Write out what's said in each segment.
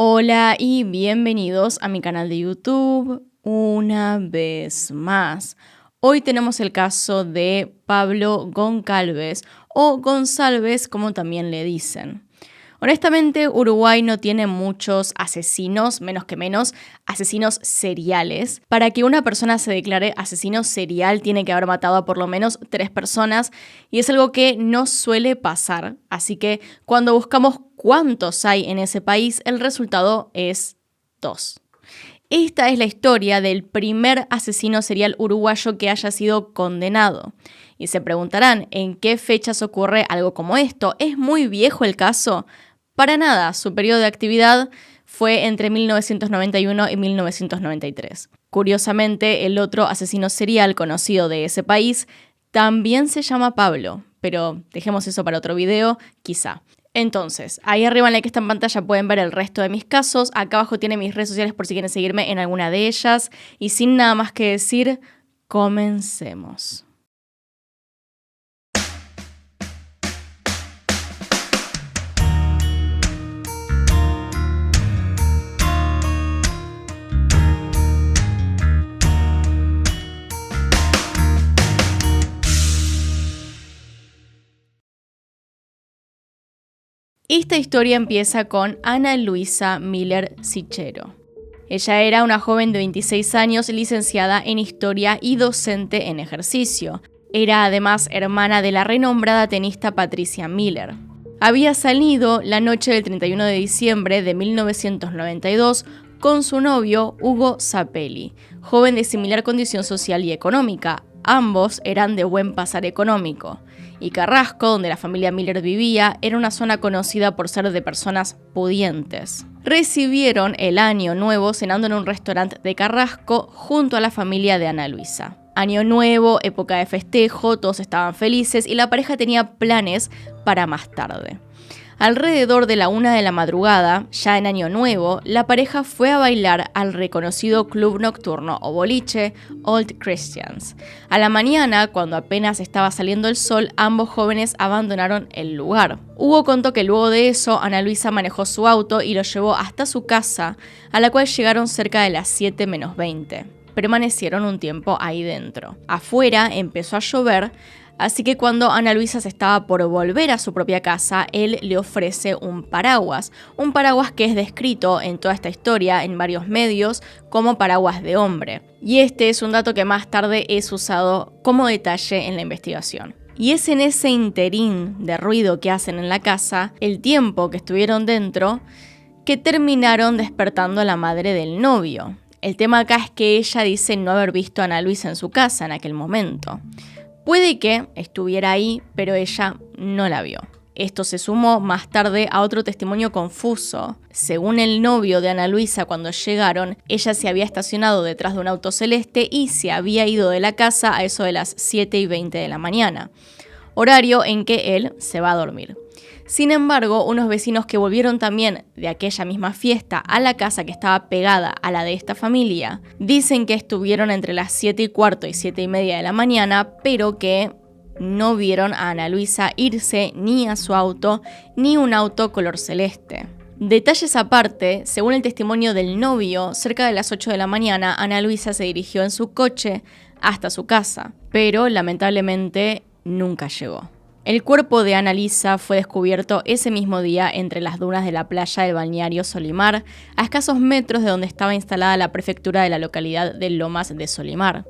Hola y bienvenidos a mi canal de YouTube una vez más. Hoy tenemos el caso de Pablo Goncalves o González, como también le dicen. Honestamente, Uruguay no tiene muchos asesinos, menos que menos, asesinos seriales. Para que una persona se declare asesino serial tiene que haber matado a por lo menos 3 personas y es algo que no suele pasar. Así que cuando buscamos cuántos hay en ese país, el resultado es 2. Esta es la historia del primer asesino serial uruguayo que haya sido condenado. Y se preguntarán, ¿en qué fechas ocurre algo como esto? ¿Es muy viejo el caso? Para nada, su periodo de actividad fue entre 1991 y 1993. Curiosamente, el otro asesino serial conocido de ese país también se llama Pablo, pero dejemos eso para otro video, quizá. Entonces, ahí arriba en la que está en pantalla pueden ver el resto de mis casos. Acá abajo tienen mis redes sociales por si quieren seguirme en alguna de ellas. Y sin nada más que decir, comencemos. Esta historia empieza con Ana Luisa Miller Sichero. Ella era una joven de 26 años, licenciada en Historia y docente en ejercicio. Era además hermana de la renombrada tenista Patricia Miller. Había salido la noche del 31 de diciembre de 1992 con su novio Hugo Zapelli, joven de similar condición social y económica. Ambos eran de buen pasar económico. Y Carrasco, donde la familia Miller vivía, era una zona conocida por ser de personas pudientes. Recibieron el año nuevo cenando en un restaurante de Carrasco junto a la familia de Ana Luisa. Año nuevo, época de festejo, todos estaban felices y la pareja tenía planes para más tarde. Alrededor de la 1 de la madrugada, ya en Año Nuevo, la pareja fue a bailar al reconocido club nocturno o boliche Old Christians. A la mañana, cuando apenas estaba saliendo el sol, ambos jóvenes abandonaron el lugar. Hugo contó que luego de eso, Ana Luisa manejó su auto y lo llevó hasta su casa, a la cual llegaron cerca de las 7 menos 20. Permanecieron un tiempo ahí dentro. Afuera empezó a llover, así que cuando Ana Luisa se estaba por volver a su propia casa, él le ofrece un paraguas que es descrito en toda esta historia en varios medios como paraguas de hombre. Y este es un dato que más tarde es usado como detalle en la investigación. Y es en ese interín de ruido que hacen en la casa, el tiempo que estuvieron dentro, que terminaron despertando a la madre del novio. El tema acá es que ella dice no haber visto a Ana Luisa en su casa en aquel momento. Puede que estuviera ahí, pero ella no la vio. Esto se sumó más tarde a otro testimonio confuso. Según el novio de Ana Luisa, cuando llegaron, ella se había estacionado detrás de un auto celeste y se había ido de la casa a eso de las 7:20 de la mañana, horario en que él se va a dormir. Sin embargo, unos vecinos que volvieron también de aquella misma fiesta a la casa que estaba pegada a la de esta familia, dicen que estuvieron entre las 7:15 y 7:30 de la mañana, pero que no vieron a Ana Luisa irse ni a su auto, ni un auto color celeste. Detalles aparte, según el testimonio del novio, cerca de las 8 de la mañana, Ana Luisa se dirigió en su coche hasta su casa, pero lamentablemente nunca llegó. El cuerpo de Ana Luisa fue descubierto ese mismo día entre las dunas de la playa del balneario Solimar, a escasos metros de donde estaba instalada la prefectura de la localidad de Lomas de Solimar.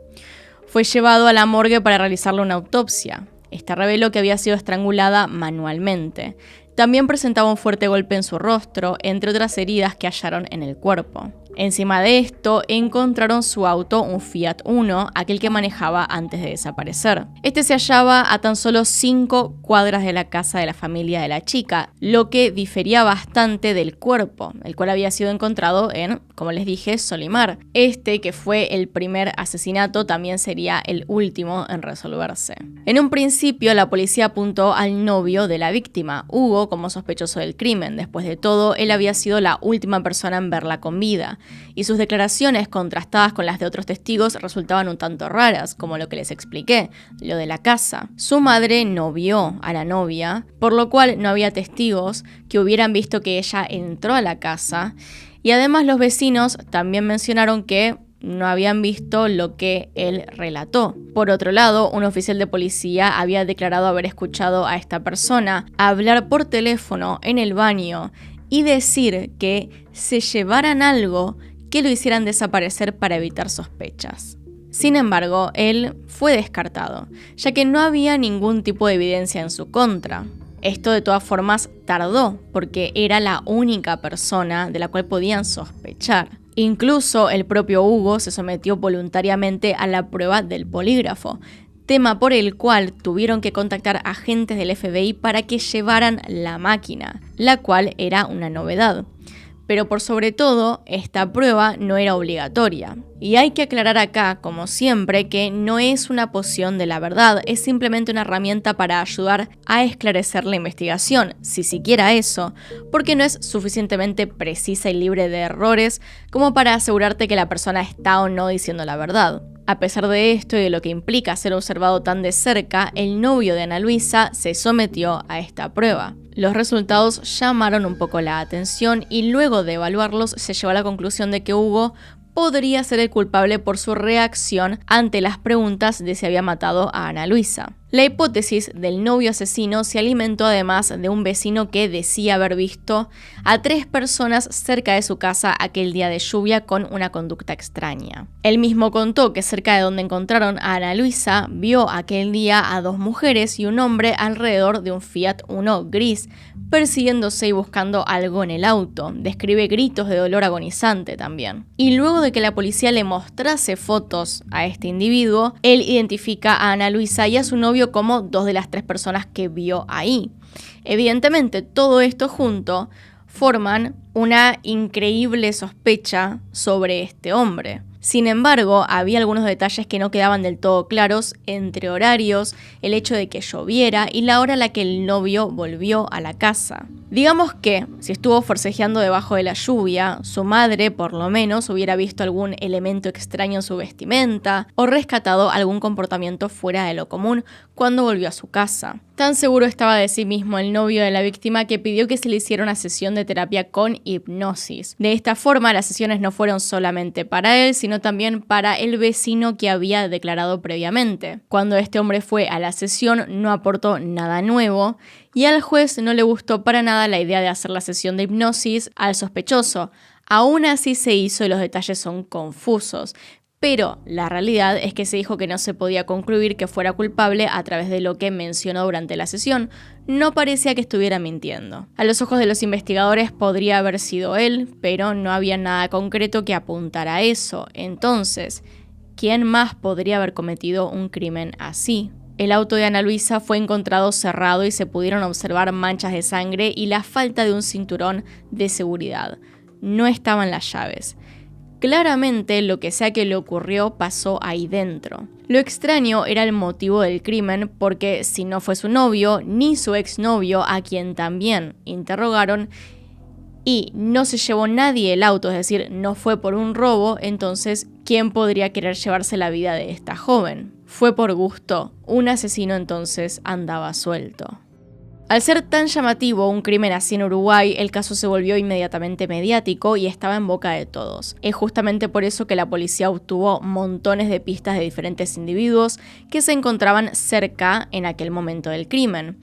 Fue llevado a la morgue para realizarle una autopsia. Esta reveló que había sido estrangulada manualmente. También presentaba un fuerte golpe en su rostro, entre otras heridas que hallaron en el cuerpo. Encima de esto, encontraron su auto, un Fiat Uno, aquel que manejaba antes de desaparecer. Este se hallaba a tan solo 5 cuadras de la casa de la familia de la chica, lo que difería bastante del cuerpo, el cual había sido encontrado en, como les dije, Solimar. Este, que fue el primer asesinato, también sería el último en resolverse. En un principio, la policía apuntó al novio de la víctima, Hugo, como sospechoso del crimen. Después de todo, él había sido la última persona en verla con vida. y sus declaraciones contrastadas con las de otros testigos resultaban un tanto raras, como lo que les expliqué, lo de la casa. Su madre no vio a la novia, por lo cual no había testigos que hubieran visto que ella entró a la casa, y además los vecinos también mencionaron que no habían visto lo que él relató. Por otro lado, un oficial de policía había declarado haber escuchado a esta persona hablar por teléfono en el baño y decir que se llevaran algo que lo hicieran desaparecer para evitar sospechas. Sin embargo, él fue descartado, ya que no había ningún tipo de evidencia en su contra. Esto de todas formas tardó, porque era la única persona de la cual podían sospechar. Incluso el propio Hugo se sometió voluntariamente a la prueba del polígrafo, tema por el cual tuvieron que contactar agentes del FBI para que llevaran la máquina, la cual era una novedad. Pero por sobre todo, esta prueba no era obligatoria. Y hay que aclarar acá, como siempre, que no es una poción de la verdad, es simplemente una herramienta para ayudar a esclarecer la investigación, si siquiera eso, porque no es suficientemente precisa y libre de errores como para asegurarte que la persona está o no diciendo la verdad. A pesar de esto y de lo que implica ser observado tan de cerca, el novio de Ana Luisa se sometió a esta prueba. Los resultados llamaron un poco la atención y luego de evaluarlos se llegó a la conclusión de que Hugo podría ser el culpable por su reacción ante las preguntas de si había matado a Ana Luisa. La hipótesis del novio asesino se alimentó además de un vecino que decía haber visto a 3 personas cerca de su casa aquel día de lluvia con una conducta extraña. Él mismo contó que cerca de donde encontraron a Ana Luisa vio aquel día a 2 mujeres y un hombre alrededor de un Fiat Uno gris, persiguiéndose y buscando algo en el auto. Describe gritos de dolor agonizante también. Y luego de que la policía le mostrase fotos a este individuo, él identifica a Ana Luisa y a su novio como 2 de las 3 personas que vio ahí. Evidentemente, todo esto junto forman una increíble sospecha sobre este hombre. Sin embargo, había algunos detalles que no quedaban del todo claros, entre horarios, el hecho de que lloviera y la hora a la que el novio volvió a la casa. Digamos que, si estuvo forcejeando debajo de la lluvia, su madre, por lo menos, hubiera visto algún elemento extraño en su vestimenta o rescatado algún comportamiento fuera de lo común cuando volvió a su casa. Tan seguro estaba de sí mismo el novio de la víctima que pidió que se le hiciera una sesión de terapia con hipnosis. De esta forma, las sesiones no fueron solamente para él, sino también para el vecino que había declarado previamente. Cuando este hombre fue a la sesión, no aportó nada nuevo y al juez no le gustó para nada la idea de hacer la sesión de hipnosis al sospechoso. Aún así se hizo y los detalles son confusos. Pero la realidad es que se dijo que no se podía concluir que fuera culpable a través de lo que mencionó durante la sesión. No parecía que estuviera mintiendo. A los ojos de los investigadores podría haber sido él, pero no había nada concreto que apuntara a eso. Entonces, ¿quién más podría haber cometido un crimen así? El auto de Ana Luisa fue encontrado cerrado y se pudieron observar manchas de sangre y la falta de un cinturón de seguridad. No estaban las llaves. Claramente, lo que sea que le ocurrió pasó ahí dentro. Lo extraño era el motivo del crimen, porque si no fue su novio, ni su exnovio, a quien también interrogaron, y no se llevó nadie el auto, es decir, no fue por un robo, entonces, ¿quién podría querer llevarse la vida de esta joven? Fue por gusto. Un asesino entonces andaba suelto. Al ser tan llamativo un crimen así en Uruguay, el caso se volvió inmediatamente mediático y estaba en boca de todos. Es justamente por eso que la policía obtuvo montones de pistas de diferentes individuos que se encontraban cerca en aquel momento del crimen.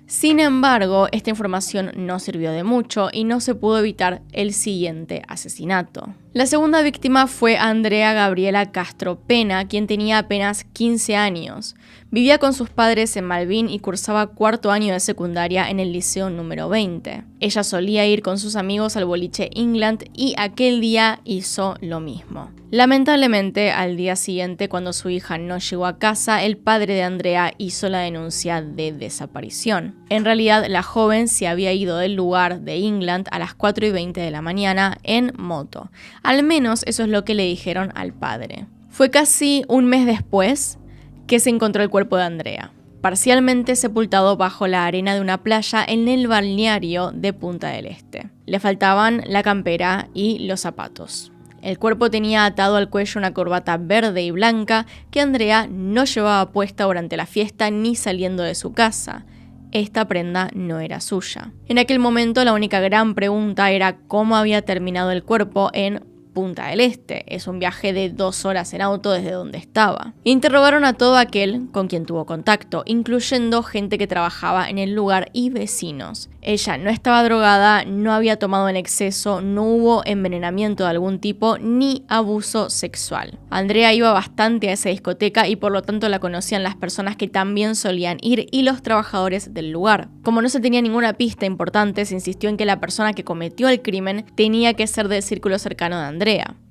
Sin embargo, esta información no sirvió de mucho y no se pudo evitar el siguiente asesinato. La segunda víctima fue Andrea Gabriela Castro Pena, quien tenía apenas 15 años. Vivía con sus padres en Malvin y cursaba 4º año de secundaria en el liceo número 20. Ella solía ir con sus amigos al boliche England y aquel día hizo lo mismo. Lamentablemente, al día siguiente, cuando su hija no llegó a casa, el padre de Andrea hizo la denuncia de desaparición. En realidad, la joven se había ido del lugar de England a las 4:20 de la mañana en moto. Al menos eso es lo que le dijeron al padre. Fue casi un mes después que se encontró el cuerpo de Andrea, parcialmente sepultado bajo la arena de una playa en el balneario de Punta del Este. Le faltaban la campera y los zapatos. El cuerpo tenía atado al cuello una corbata verde y blanca que Andrea no llevaba puesta durante la fiesta ni saliendo de su casa. Esta prenda no era suya. En aquel momento la única gran pregunta era cómo había terminado el cuerpo en Punta del Este. Es un viaje de 2 horas en auto desde donde estaba. Interrogaron a todo aquel con quien tuvo contacto, incluyendo gente que trabajaba en el lugar y vecinos. Ella no estaba drogada, no había tomado en exceso, no hubo envenenamiento de algún tipo ni abuso sexual. Andrea iba bastante a esa discoteca y por lo tanto la conocían las personas que también solían ir y los trabajadores del lugar. Como no se tenía ninguna pista importante, se insistió en que la persona que cometió el crimen tenía que ser del círculo cercano de Andrea.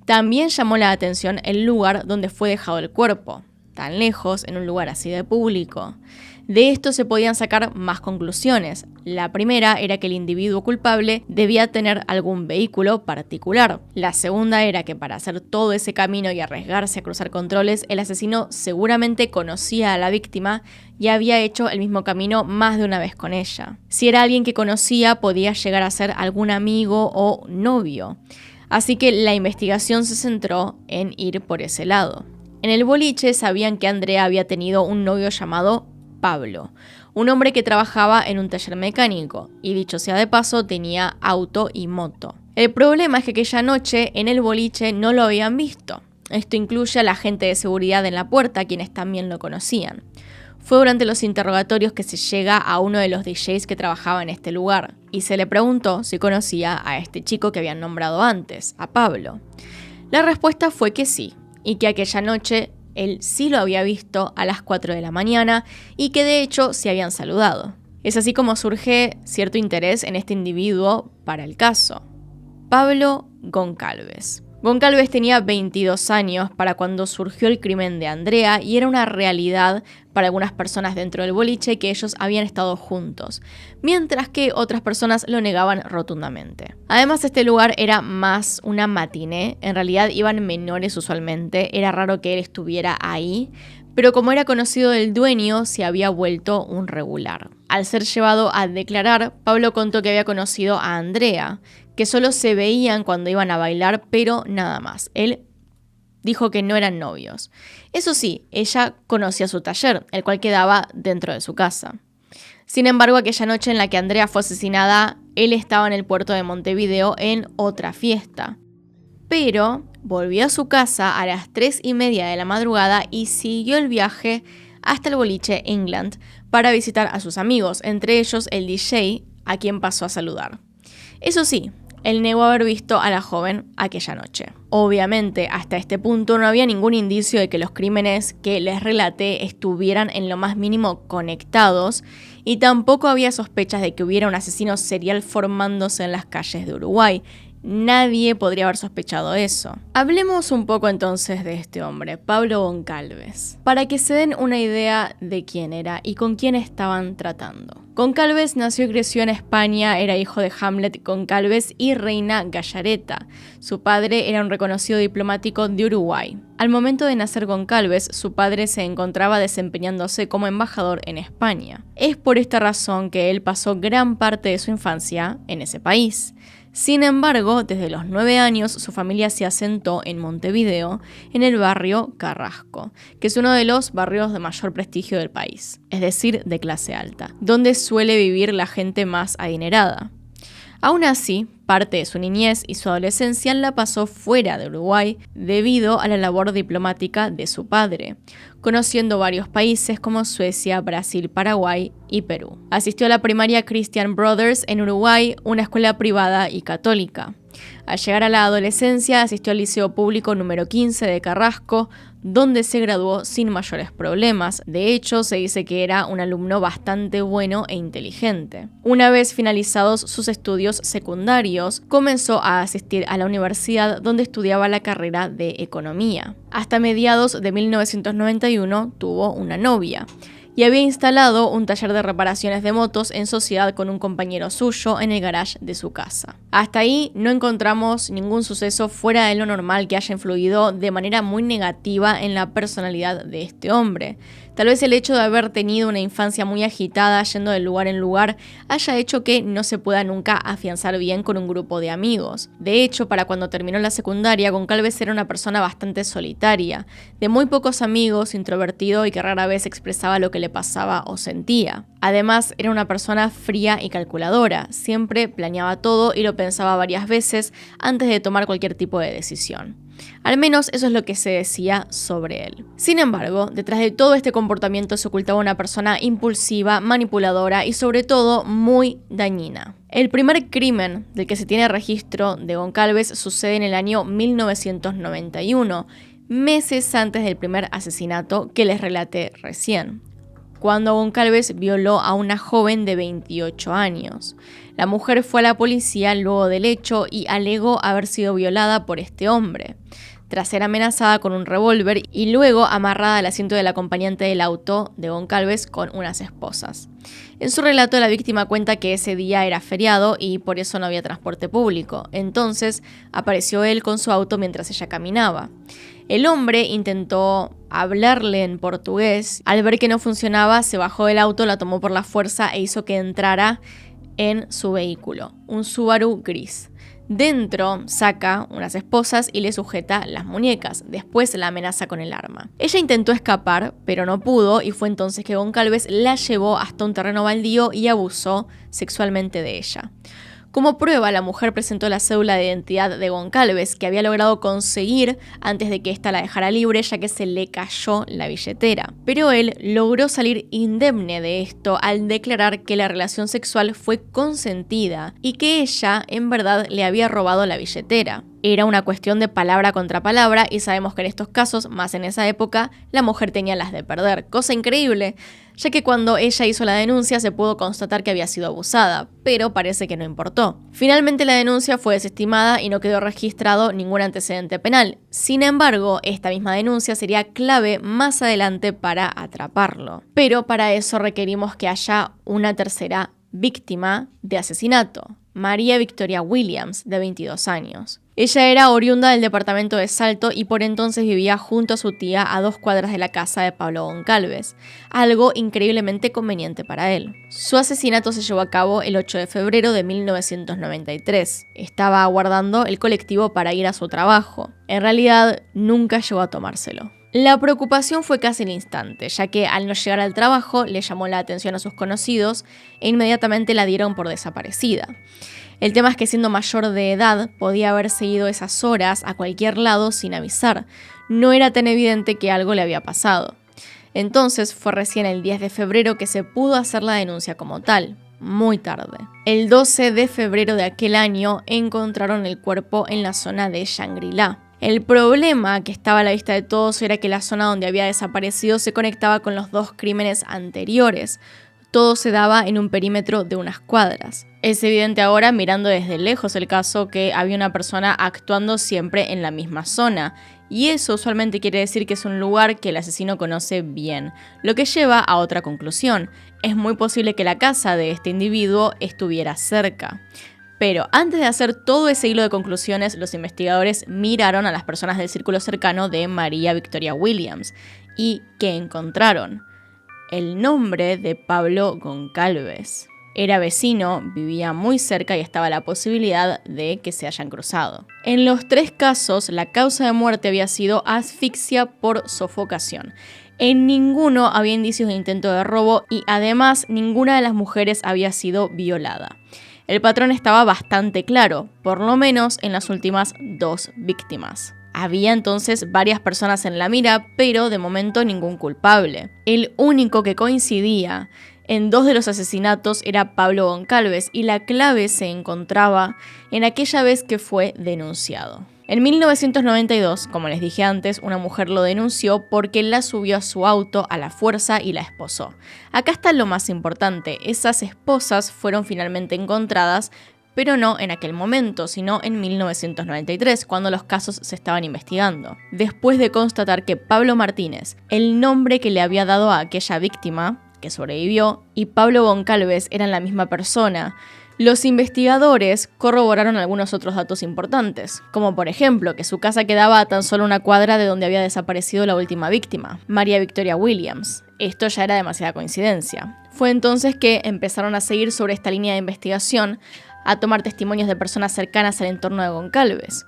También llamó la atención el lugar donde fue dejado el cuerpo, tan lejos, en un lugar así de público. De esto se podían sacar más conclusiones. La primera era que el individuo culpable debía tener algún vehículo particular. La segunda era que para hacer todo ese camino y arriesgarse a cruzar controles, el asesino seguramente conocía a la víctima y había hecho el mismo camino más de una vez con ella. Si era alguien que conocía, podía llegar a ser algún amigo o novio. Así que la investigación se centró en ir por ese lado. En el boliche sabían que Andrea había tenido un novio llamado Pablo, un hombre que trabajaba en un taller mecánico y, dicho sea de paso, tenía auto y moto. El problema es que aquella noche en el boliche no lo habían visto. Esto incluye a la gente de seguridad en la puerta, quienes también lo conocían. Fue durante los interrogatorios que se llega a uno de los DJs que trabajaba en este lugar y se le preguntó si conocía a este chico que habían nombrado antes, a Pablo. La respuesta fue que sí, y que aquella noche él sí lo había visto a las 4 de la mañana y que de hecho se habían saludado. Es así como surge cierto interés en este individuo para el caso. Pablo Goncalves. Goncalves tenía 22 años para cuando surgió el crimen de Andrea y era una realidad para algunas personas dentro del boliche que ellos habían estado juntos, mientras que otras personas lo negaban rotundamente. Además, este lugar era más una matiné, en realidad iban menores usualmente, era raro que él estuviera ahí, pero como era conocido del dueño, se había vuelto un regular. Al ser llevado a declarar, Pablo contó que había conocido a Andrea, que solo se veían cuando iban a bailar, pero nada más. Él dijo que no eran novios. Eso sí, ella conocía su taller, el cual quedaba dentro de su casa. Sin embargo, aquella noche en la que Andrea fue asesinada, él estaba en el puerto de Montevideo en otra fiesta. Pero volvió a su casa a las 3:30 de la madrugada y siguió el viaje hasta el boliche England para visitar a sus amigos, entre ellos el DJ, a quien pasó a saludar. Eso sí, él negó haber visto a la joven aquella noche. Obviamente, hasta este punto no había ningún indicio de que los crímenes que les relaté estuvieran en lo más mínimo conectados y tampoco había sospechas de que hubiera un asesino serial formándose en las calles de Uruguay. Nadie podría haber sospechado eso. Hablemos un poco entonces de este hombre, Pablo Goncalves, para que se den una idea de quién era y con quién estaban tratando. Goncalves nació y creció en España, era hijo de Hamlet Goncalves y Reina Gallareta. Su padre era un reconocido diplomático de Uruguay. Al momento de nacer Goncalves, su padre se encontraba desempeñándose como embajador en España. Es por esta razón que él pasó gran parte de su infancia en ese país. Sin embargo, desde los 9 años su familia se asentó en Montevideo, en el barrio Carrasco, que es uno de los barrios de mayor prestigio del país, es decir, de clase alta, donde suele vivir la gente más adinerada. Aún así, parte de su niñez y su adolescencia la pasó fuera de Uruguay debido a la labor diplomática de su padre, conociendo varios países como Suecia, Brasil, Paraguay y Perú. Asistió a la primaria Christian Brothers en Uruguay, una escuela privada y católica. Al llegar a la adolescencia asistió al Liceo Público número 15 de Carrasco, donde se graduó sin mayores problemas. De hecho, se dice que era un alumno bastante bueno e inteligente. Una vez finalizados sus estudios secundarios, comenzó a asistir a la universidad donde estudiaba la carrera de Economía. Hasta mediados de 1991 tuvo una novia y había instalado un taller de reparaciones de motos en sociedad con un compañero suyo en el garage de su casa. Hasta ahí no encontramos ningún suceso fuera de lo normal que haya influido de manera muy negativa en la personalidad de este hombre. Tal vez el hecho de haber tenido una infancia muy agitada, yendo de lugar en lugar, haya hecho que no se pueda nunca afianzar bien con un grupo de amigos. De hecho, para cuando terminó la secundaria, Goncalves era una persona bastante solitaria, de muy pocos amigos, introvertido y que rara vez expresaba lo que le pasaba o sentía. Además, era una persona fría y calculadora, siempre planeaba todo y lo pensaba varias veces antes de tomar cualquier tipo de decisión. Al menos eso es lo que se decía sobre él. Sin embargo, detrás de todo este comportamiento se ocultaba una persona impulsiva, manipuladora y sobre todo muy dañina. El primer crimen del que se tiene registro de Goncalves sucede en el año 1991, meses antes del primer asesinato que les relaté recién, cuando Goncalves violó a una joven de 28 años. La mujer fue a la policía luego del hecho y alegó haber sido violada por este hombre, tras ser amenazada con un revólver y luego amarrada al asiento del acompañante del auto de Goncalves con unas esposas. En su relato, la víctima cuenta que ese día era feriado y por eso no había transporte público. Entonces apareció él con su auto mientras ella caminaba. El hombre intentó hablarle en portugués. Al ver que no funcionaba, se bajó del auto, la tomó por la fuerza e hizo que entrara en su vehículo, un Subaru gris. Dentro saca unas esposas y le sujeta las muñecas. Después la amenaza con el arma. Ella intentó escapar, pero no pudo y fue entonces que Goncalves la llevó hasta un terreno baldío y abusó sexualmente de ella. Como prueba, la mujer presentó la cédula de identidad de Goncalves, que había logrado conseguir antes de que ésta la dejara libre, ya que se le cayó la billetera. Pero él logró salir indemne de esto al declarar que la relación sexual fue consentida y que ella, en verdad, le había robado la billetera. Era una cuestión de palabra contra palabra y sabemos que en estos casos, más en esa época, la mujer tenía las de perder. Cosa increíble, ya que cuando ella hizo la denuncia se pudo constatar que había sido abusada, pero parece que no importó. Finalmente la denuncia fue desestimada y no quedó registrado ningún antecedente penal. Sin embargo, esta misma denuncia sería clave más adelante para atraparlo. Pero para eso requerimos que haya una tercera víctima de asesinato, María Victoria Williams, de 22 años. Ella era oriunda del departamento de Salto y por entonces vivía junto a su tía a 2 cuadras de la casa de Pablo Goncalves, algo increíblemente conveniente para él. Su asesinato se llevó a cabo el 8 de febrero de 1993. Estaba aguardando el colectivo para ir a su trabajo. En realidad, nunca llegó a tomárselo. La preocupación fue casi al instante, ya que al no llegar al trabajo le llamó la atención a sus conocidos e inmediatamente la dieron por desaparecida. El tema es que siendo mayor de edad podía haber seguido esas horas a cualquier lado sin avisar. No era tan evidente que algo le había pasado. Entonces fue recién el 10 de febrero que se pudo hacer la denuncia como tal, muy tarde. El 12 de febrero de aquel año encontraron el cuerpo en la zona de Shangri-La. El problema que estaba a la vista de todos era que la zona donde había desaparecido se conectaba con los 2 crímenes anteriores. Todo se daba en un perímetro de unas cuadras. Es evidente ahora, mirando desde lejos el caso, que había una persona actuando siempre en la misma zona. Y eso usualmente quiere decir que es un lugar que el asesino conoce bien, lo que lleva a otra conclusión. Es muy posible que la casa de este individuo estuviera cerca. Pero antes de hacer todo ese hilo de conclusiones, los investigadores miraron a las personas del círculo cercano de María Victoria Williams. ¿Y qué encontraron? El nombre de Pablo Goncalves. Era vecino, vivía muy cerca y estaba la posibilidad de que se hayan cruzado. En los 3 casos, la causa de muerte había sido asfixia por sofocación. En ninguno había indicios de intento de robo y además ninguna de las mujeres había sido violada. El patrón estaba bastante claro, por lo menos en las últimas 2 víctimas. Había entonces varias personas en la mira, pero de momento ningún culpable. El único que coincidía en 2 de los asesinatos era Pablo Goncalves y la clave se encontraba en aquella vez que fue denunciado. En 1992, como les dije antes, una mujer lo denunció porque la subió a su auto a la fuerza y la esposó. Acá está lo más importante, esas esposas fueron finalmente encontradas, pero no en aquel momento, sino en 1993, cuando los casos se estaban investigando. Después de constatar que Pablo Martínez, el nombre que le había dado a aquella víctima, que sobrevivió, y Pablo Goncalves eran la misma persona, Los investigadores corroboraron algunos otros datos importantes, como por ejemplo que su casa quedaba a tan solo una cuadra de donde había desaparecido la última víctima, María Victoria Williams. Esto ya era demasiada coincidencia. Fue entonces que empezaron a seguir sobre esta línea de investigación, a tomar testimonios de personas cercanas al entorno de Goncalves.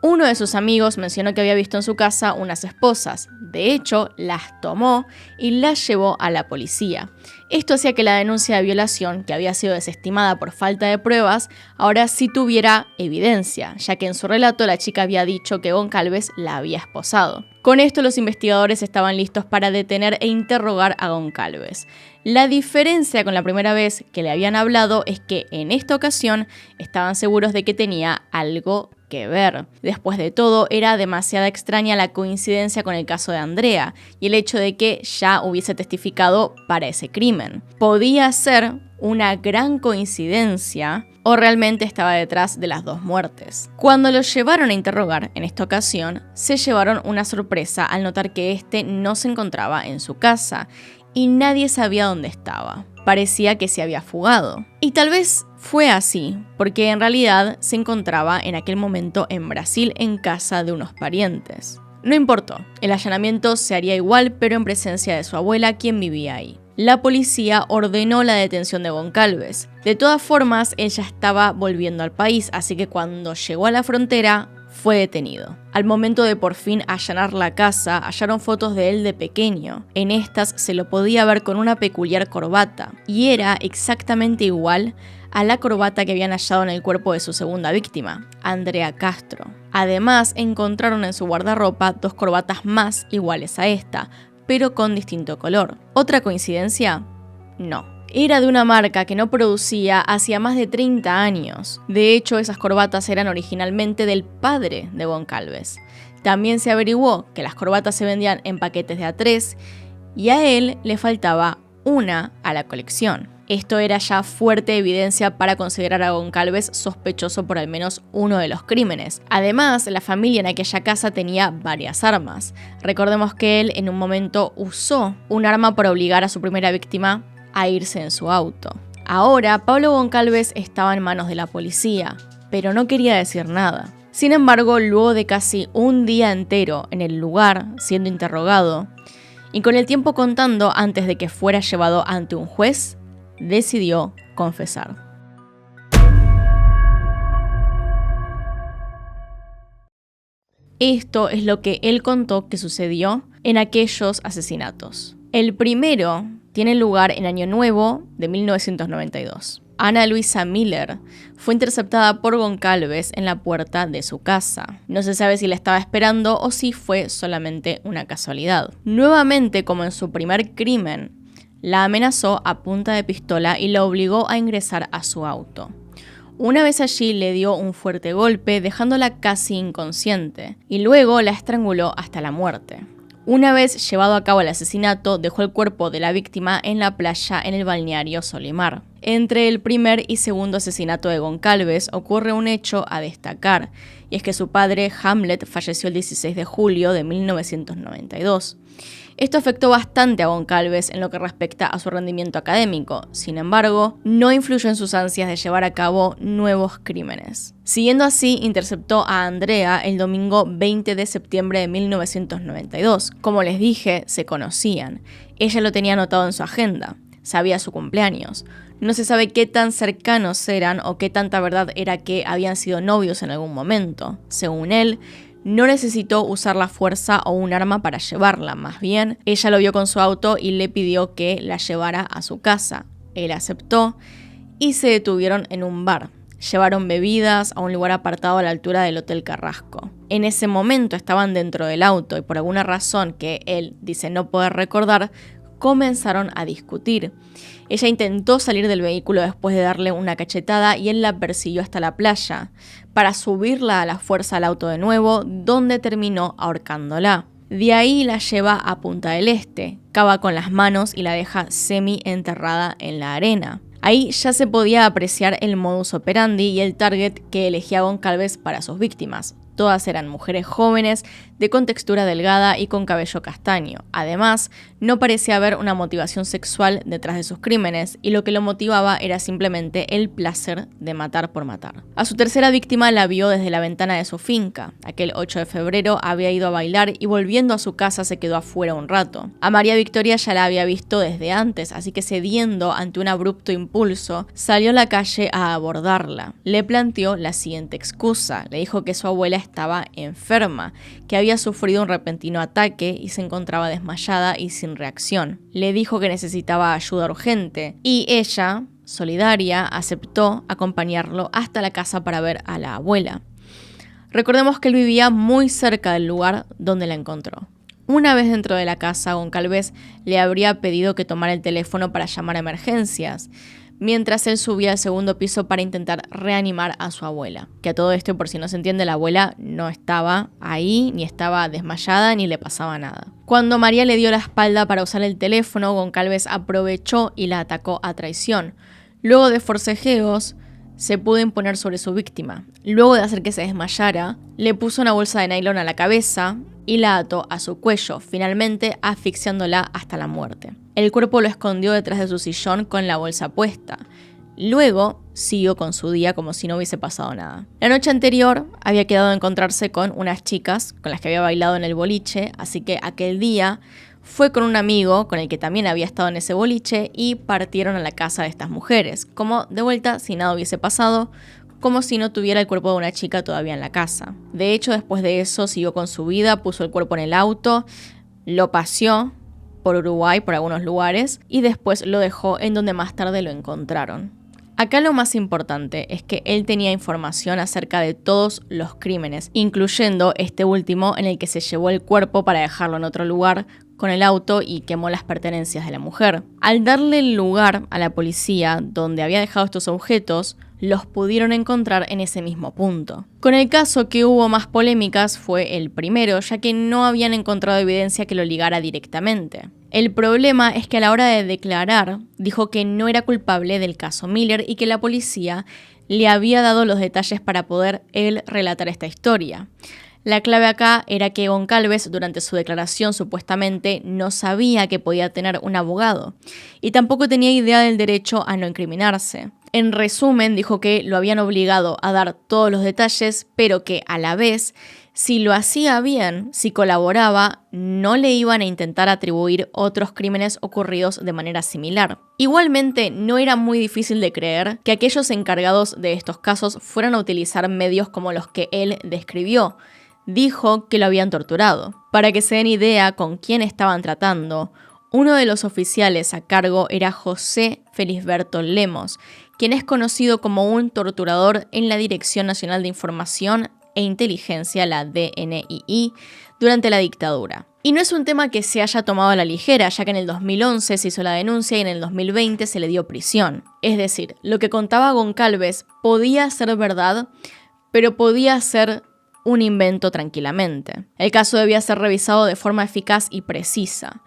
Uno de sus amigos mencionó que había visto en su casa unas esposas. De hecho, las tomó y las llevó a la policía. Esto hacía que la denuncia de violación, que había sido desestimada por falta de pruebas, ahora sí tuviera evidencia, ya que en su relato la chica había dicho que Goncalves la había esposado. Con esto los investigadores estaban listos para detener e interrogar a Goncalves. La diferencia con la primera vez que le habían hablado es que en esta ocasión estaban seguros de que tenía algo que ver. Después de todo, era demasiado extraña la coincidencia con el caso de Andrea y el hecho de que ya hubiese testificado para ese crimen. Podía ser una gran coincidencia o realmente estaba detrás de las dos muertes. Cuando lo llevaron a interrogar en esta ocasión, se llevaron una sorpresa al notar que este no se encontraba en su casa y nadie sabía dónde estaba. Parecía que se había fugado. Y tal vez fue así, porque en realidad se encontraba en aquel momento en Brasil en casa de unos parientes. No importó, el allanamiento se haría igual, pero en presencia de su abuela, quien vivía ahí. La policía ordenó la detención de Goncalves. De todas formas, él ya estaba volviendo al país, así que cuando llegó a la frontera, fue detenido. Al momento de por fin allanar la casa, hallaron fotos de él de pequeño. En estas se lo podía ver con una peculiar corbata, y era exactamente igual a la corbata que habían hallado en el cuerpo de su segunda víctima, Andrea Castro. Además, encontraron en su guardarropa dos corbatas más iguales a esta, pero con distinto color. ¿Otra coincidencia? No. Era de una marca que no producía hacía más de 30 años. De hecho, esas corbatas eran originalmente del padre de Goncalves. También se averiguó que las corbatas se vendían en paquetes de A3 y a él le faltaba una a la colección. Esto era ya fuerte evidencia para considerar a Goncalves sospechoso por al menos uno de los crímenes. Además, la familia en aquella casa tenía varias armas. Recordemos que él en un momento usó un arma para obligar a su primera víctima a irse en su auto. Ahora, Pablo Goncalves estaba en manos de la policía, pero no quería decir nada. Sin embargo, luego de casi un día entero en el lugar siendo interrogado, y con el tiempo contando antes de que fuera llevado ante un juez, decidió confesar. Esto es lo que él contó que sucedió en aquellos asesinatos. El primero tiene lugar en Año Nuevo de 1992. Ana Luisa Miller fue interceptada por Goncalves en la puerta de su casa. No se sabe si la estaba esperando o si fue solamente una casualidad. Nuevamente, como en su primer crimen, la amenazó a punta de pistola y la obligó a ingresar a su auto. Una vez allí le dio un fuerte golpe, dejándola casi inconsciente, y luego la estranguló hasta la muerte. Una vez llevado a cabo el asesinato, dejó el cuerpo de la víctima en la playa en el balneario Solimar. Entre el primer y segundo asesinato de Goncalves ocurre un hecho a destacar, y es que su padre, Hamlet, falleció el 16 de julio de 1992. Esto afectó bastante a Goncalves en lo que respecta a su rendimiento académico. Sin embargo, no influyó en sus ansias de llevar a cabo nuevos crímenes. Siguiendo así, interceptó a Andrea el domingo 20 de septiembre de 1992. Como les dije, se conocían. Ella lo tenía anotado en su agenda. Sabía su cumpleaños. No se sabe qué tan cercanos eran o qué tanta verdad era que habían sido novios en algún momento. Según él, no necesitó usar la fuerza o un arma para llevarla, más bien, ella lo vio con su auto y le pidió que la llevara a su casa. Él aceptó y se detuvieron en un bar. Llevaron bebidas a un lugar apartado a la altura del Hotel Carrasco. En ese momento estaban dentro del auto y por alguna razón que él dice no poder recordar, comenzaron a discutir. Ella intentó salir del vehículo después de darle una cachetada y él la persiguió hasta la playa, para subirla a la fuerza al auto de nuevo, donde terminó ahorcándola. De ahí la lleva a Punta del Este, cava con las manos y la deja semi enterrada en la arena. Ahí ya se podía apreciar el modus operandi y el target que elegía Goncalves para sus víctimas. Todas eran mujeres jóvenes, de contextura delgada y con cabello castaño. Además, no parecía haber una motivación sexual detrás de sus crímenes, y lo que lo motivaba era simplemente el placer de matar por matar. A su tercera víctima la vio desde la ventana de su finca. Aquel 8 de febrero había ido a bailar y volviendo a su casa se quedó afuera un rato. A María Victoria ya la había visto desde antes, así que cediendo ante un abrupto impulso, salió a la calle a abordarla. Le planteó la siguiente excusa. Le dijo que su abuela estaba enferma, que había sufrido un repentino ataque y se encontraba desmayada y sin reacción. Le dijo que necesitaba ayuda urgente y ella, solidaria, aceptó acompañarlo hasta la casa para ver a la abuela. Recordemos que él vivía muy cerca del lugar donde la encontró. Una vez dentro de la casa, Goncalves le habría pedido que tomara el teléfono para llamar a emergencias, mientras él subía al segundo piso para intentar reanimar a su abuela. Que a todo esto, por si no se entiende, la abuela no estaba ahí, ni estaba desmayada, ni le pasaba nada. Cuando María le dio la espalda para usar el teléfono, Goncalves aprovechó y la atacó a traición. Luego de forcejeos, se pudo imponer sobre su víctima. Luego de hacer que se desmayara, le puso una bolsa de nylon a la cabeza y la ató a su cuello, finalmente asfixiándola hasta la muerte. El cuerpo lo escondió detrás de su sillón con la bolsa puesta. Luego siguió con su día como si no hubiese pasado nada. La noche anterior había quedado de encontrarse con unas chicas con las que había bailado en el boliche, así que aquel día fue con un amigo con el que también había estado en ese boliche y partieron a la casa de estas mujeres, como de vuelta si nada hubiese pasado, como si no tuviera el cuerpo de una chica todavía en la casa. De hecho, después de eso siguió con su vida, puso el cuerpo en el auto, lo paseó por Uruguay, por algunos lugares, y después lo dejó en donde más tarde lo encontraron. Acá lo más importante es que él tenía información acerca de todos los crímenes, incluyendo este último en el que se llevó el cuerpo para dejarlo en otro lugar con el auto y quemó las pertenencias de la mujer. Al darle el lugar a la policía donde había dejado estos objetos, los pudieron encontrar en ese mismo punto. Con el caso que hubo más polémicas fue el primero, ya que no habían encontrado evidencia que lo ligara directamente. El problema es que a la hora de declarar, dijo que no era culpable del caso Miller y que la policía le había dado los detalles para poder él relatar esta historia. La clave acá era que Goncalves, durante su declaración, supuestamente no sabía que podía tener un abogado y tampoco tenía idea del derecho a no incriminarse. En resumen, dijo que lo habían obligado a dar todos los detalles, pero que a la vez, si lo hacía bien, si colaboraba, no le iban a intentar atribuir otros crímenes ocurridos de manera similar. Igualmente, no era muy difícil de creer que aquellos encargados de estos casos fueran a utilizar medios como los que él describió. Dijo que lo habían torturado. Para que se den idea con quién estaban tratando, uno de los oficiales a cargo era José Felisberto Lemos, quien es conocido como un torturador en la Dirección Nacional de Información e Inteligencia, la DNII, durante la dictadura. Y no es un tema que se haya tomado a la ligera, ya que en el 2011 se hizo la denuncia y en el 2020 se le dio prisión. Es decir, lo que contaba Goncalves podía ser verdad, pero podía ser un invento tranquilamente. El caso debía ser revisado de forma eficaz y precisa.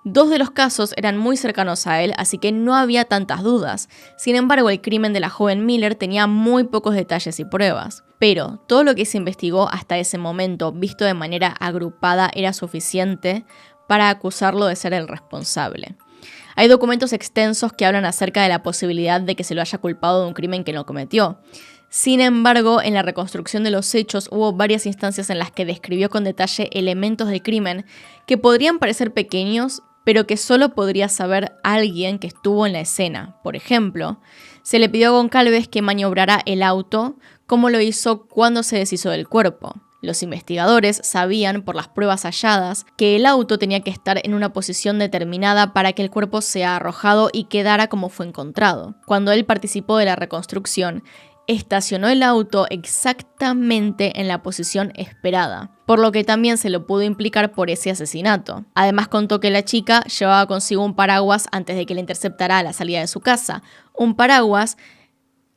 Dos de los casos eran muy cercanos a él, así que no había tantas dudas. Sin embargo, el crimen de la joven Miller tenía muy pocos detalles y pruebas. Pero todo lo que se investigó hasta ese momento, visto de manera agrupada, era suficiente para acusarlo de ser el responsable. Hay documentos extensos que hablan acerca de la posibilidad de que se lo haya culpado de un crimen que no cometió. Sin embargo, en la reconstrucción de los hechos hubo varias instancias en las que describió con detalle elementos del crimen que podrían parecer pequeños, pero que solo podría saber alguien que estuvo en la escena. Por ejemplo, se le pidió a Goncalves que maniobrara el auto como lo hizo cuando se deshizo del cuerpo. Los investigadores sabían, por las pruebas halladas, que el auto tenía que estar en una posición determinada para que el cuerpo sea arrojado y quedara como fue encontrado. Cuando él participó de la reconstrucción, estacionó el auto exactamente en la posición esperada, por lo que también se lo pudo implicar por ese asesinato. Además contó que la chica llevaba consigo un paraguas antes de que la interceptara a la salida de su casa, un paraguas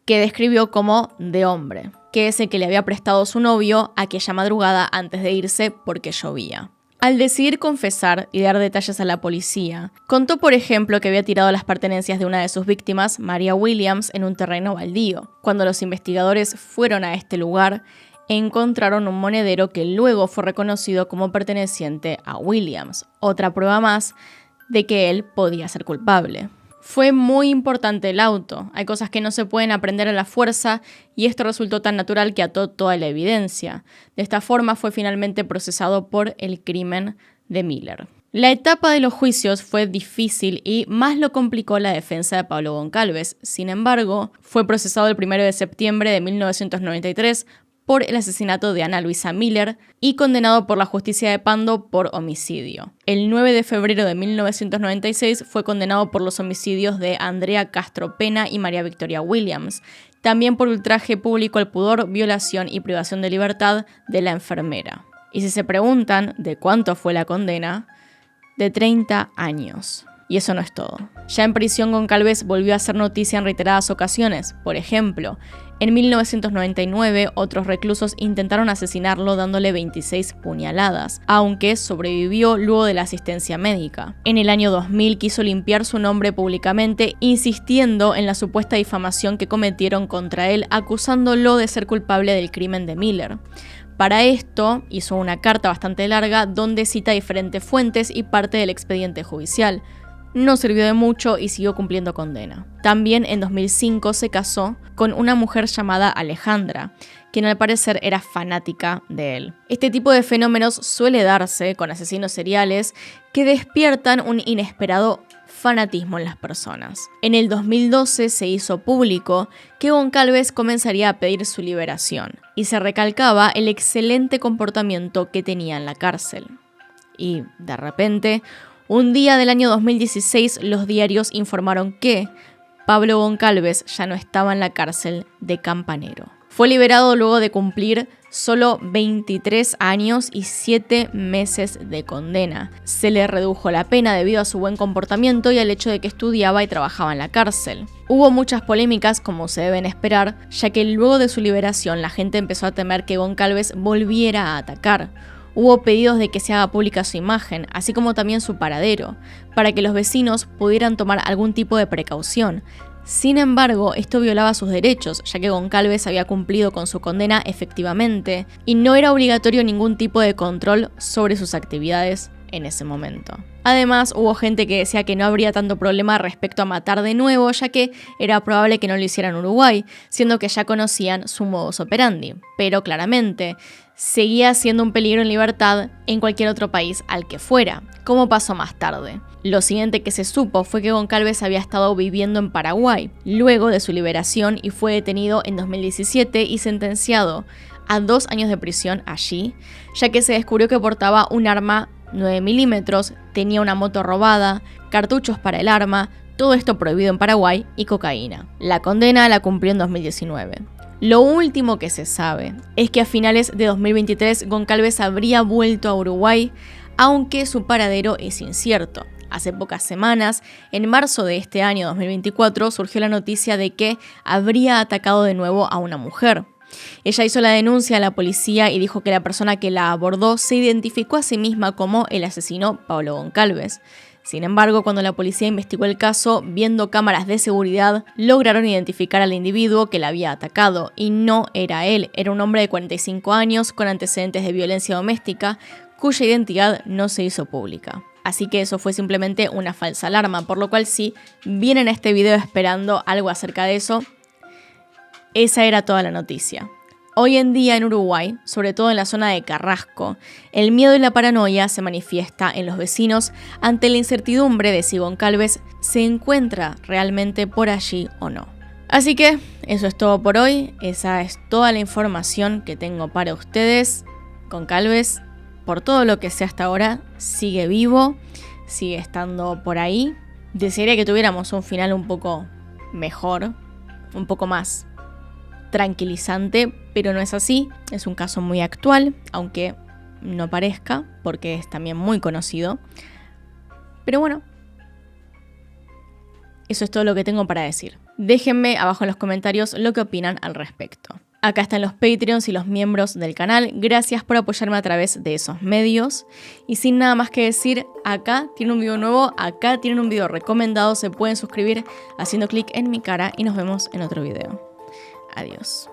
que describió como de hombre, que es el que le había prestado su novio aquella madrugada antes de irse porque llovía. Al decidir confesar y dar detalles a la policía, contó por ejemplo que había tirado las pertenencias de una de sus víctimas, Maria Williams, en un terreno baldío. Cuando los investigadores fueron a este lugar, encontraron un monedero que luego fue reconocido como perteneciente a Williams, otra prueba más de que él podía ser culpable. Fue muy importante el auto, hay cosas que no se pueden aprender a la fuerza y esto resultó tan natural que ató toda la evidencia. De esta forma fue finalmente procesado por el crimen de Miller. La etapa de los juicios fue difícil y más lo complicó la defensa de Pablo Goncalves. Sin embargo, fue procesado el 1 de septiembre de 1993 por el asesinato de Ana Luisa Miller y condenado por la justicia de Pando por homicidio. El 9 de febrero de 1996 fue condenado por los homicidios de Andrea Castro Pena y María Victoria Williams, también por ultraje público al pudor, violación y privación de libertad de la enfermera. Y si se preguntan de cuánto fue la condena, de 30 años. Y eso no es todo. Ya en prisión, Goncalves volvió a hacer noticia en reiteradas ocasiones. Por ejemplo, en 1999 otros reclusos intentaron asesinarlo dándole 26 puñaladas, aunque sobrevivió luego de la asistencia médica. En el año 2000 quiso limpiar su nombre públicamente, insistiendo en la supuesta difamación que cometieron contra él, acusándolo de ser culpable del crimen de Miller. Para esto hizo una carta bastante larga donde cita diferentes fuentes y parte del expediente judicial. No sirvió de mucho y siguió cumpliendo condena. También en 2005 se casó con una mujer llamada Alejandra, quien al parecer era fanática de él. Este tipo de fenómenos suele darse con asesinos seriales que despiertan un inesperado fanatismo en las personas. En el 2012 se hizo público que Goncalves comenzaría a pedir su liberación y se recalcaba el excelente comportamiento que tenía en la cárcel. Y, de repente, un día del año 2016, los diarios informaron que Pablo Goncalves ya no estaba en la cárcel de Campanero. Fue liberado luego de cumplir solo 23 años y 7 meses de condena. Se le redujo la pena debido a su buen comportamiento y al hecho de que estudiaba y trabajaba en la cárcel. Hubo muchas polémicas, como se deben esperar, ya que luego de su liberación la gente empezó a temer que Goncalves volviera a atacar. Hubo pedidos de que se haga pública su imagen, así como también su paradero, para que los vecinos pudieran tomar algún tipo de precaución. Sin embargo, esto violaba sus derechos, ya que Goncalves había cumplido con su condena efectivamente, y no era obligatorio ningún tipo de control sobre sus actividades en ese momento. Además, hubo gente que decía que no habría tanto problema respecto a matar de nuevo, ya que era probable que no lo hicieran en Uruguay, siendo que ya conocían su modus operandi. Pero claramente, seguía siendo un peligro en libertad en cualquier otro país al que fuera, como pasó más tarde. Lo siguiente que se supo fue que Goncalves había estado viviendo en Paraguay, luego de su liberación, y fue detenido en 2017 y sentenciado a 2 años de prisión allí, ya que se descubrió que portaba un arma 9 milímetros, tenía una moto robada, cartuchos para el arma, todo esto prohibido en Paraguay, y cocaína. La condena la cumplió en 2019. Lo último que se sabe es que a finales de 2023 Goncalves habría vuelto a Uruguay, aunque su paradero es incierto. Hace pocas semanas, en marzo de este año 2024, surgió la noticia de que habría atacado de nuevo a una mujer. Ella hizo la denuncia a la policía y dijo que la persona que la abordó se identificó a sí misma como el asesino Pablo Goncalves. Sin embargo, cuando la policía investigó el caso, viendo cámaras de seguridad, lograron identificar al individuo que la había atacado, y no era él, era un hombre de 45 años con antecedentes de violencia doméstica, cuya identidad no se hizo pública. Así que eso fue simplemente una falsa alarma, por lo cual si vienen a este video esperando algo acerca de eso, esa era toda la noticia. Hoy en día en Uruguay, sobre todo en la zona de Carrasco, el miedo y la paranoia se manifiesta en los vecinos ante la incertidumbre de si Goncalves se encuentra realmente por allí o no. Así que eso es todo por hoy, esa es toda la información que tengo para ustedes. Goncalves, por todo lo que sé hasta ahora, sigue vivo, sigue estando por ahí. Desearía que tuviéramos un final un poco mejor, un poco más tranquilizante, pero no es así. Es un caso muy actual, aunque no parezca, porque es también muy conocido. Pero bueno, eso es todo lo que tengo para decir. Déjenme abajo en los comentarios lo que opinan al respecto. Acá están los Patreons y los miembros del canal. Gracias por apoyarme a través de esos medios. Y sin nada más que decir, acá tienen un video nuevo, acá tienen un video recomendado. Se pueden suscribir haciendo clic en mi cara y nos vemos en otro video. Adiós.